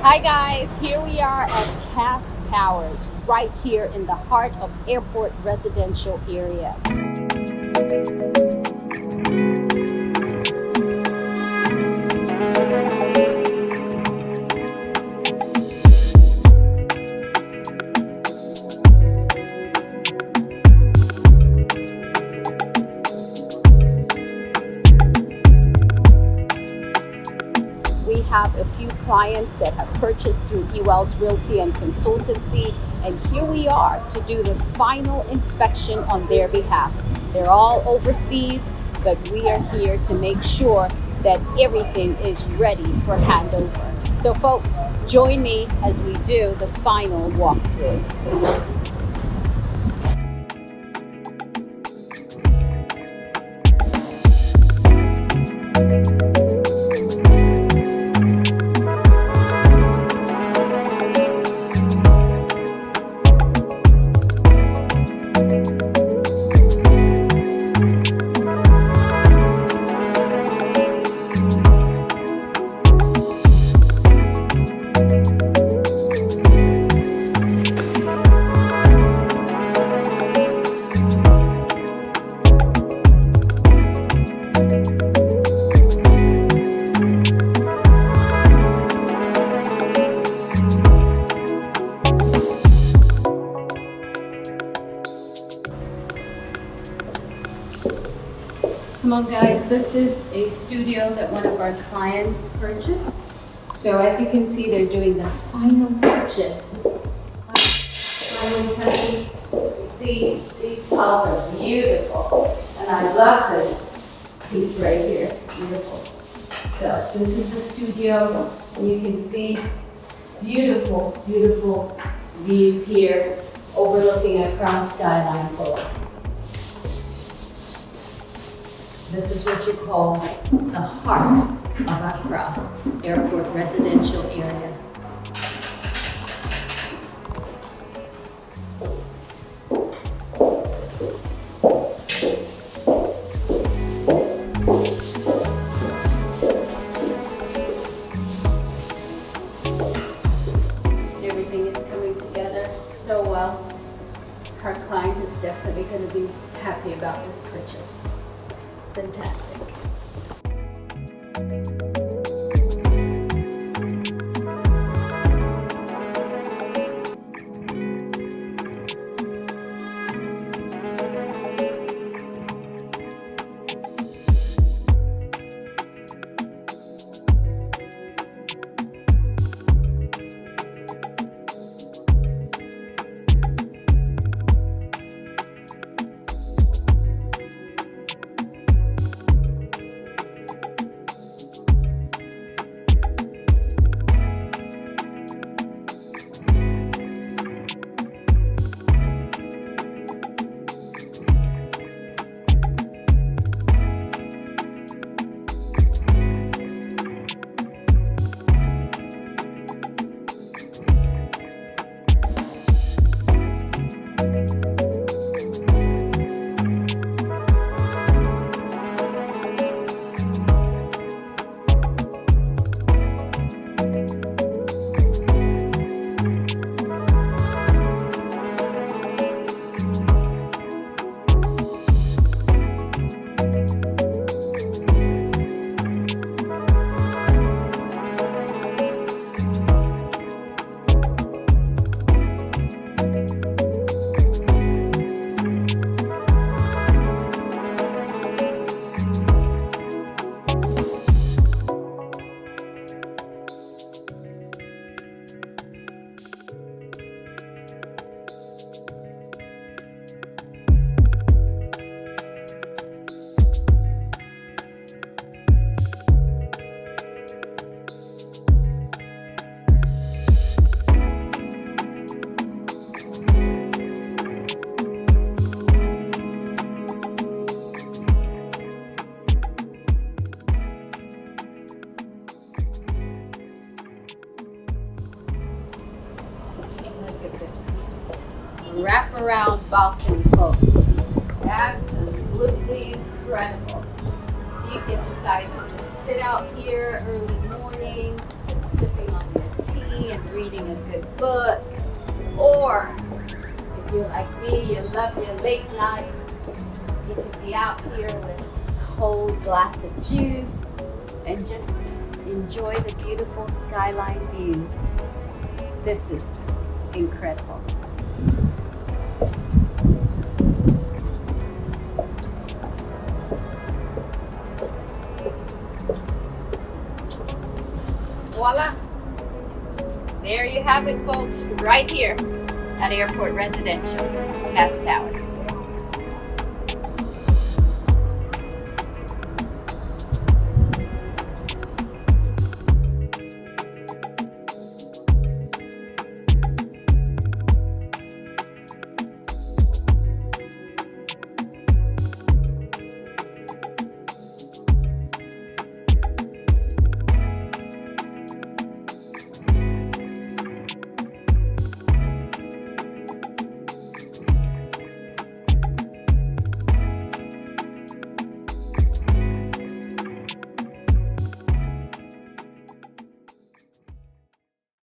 Hi guys, here we are at Cast Towers, right here in the heart of airport residential area. We have a few clients that have purchased through Ewell's Realty and Consultancy, and here we are to do the final inspection on their behalf. They're all overseas, but we are here to make sure that everything is ready for handover. So folks, join me as we do the final walkthrough. Come on guys, this is a studio that one of our clients purchased. So as you can see, they're doing the final touches. Final touches. See, these tiles are beautiful. And I love this piece right here, it's beautiful. So this is the studio, and you can see beautiful, beautiful views here overlooking across Skyline Falls. This is what you call the heart of Accra Airport residential area. Everything is coming together so well. Our client is definitely going to be happy about this purchase. Fantastic. Wraparound balcony, folks. Absolutely incredible. You can decide to just sit out here early morning, just sipping on your tea, reading a good book, or if you're like me, you love your late nights, you can be out here with a cold glass of juice and just enjoy the beautiful skyline views. This is incredible. Voila! There you have it, folks, right here at Airport Residential, Cass Towers.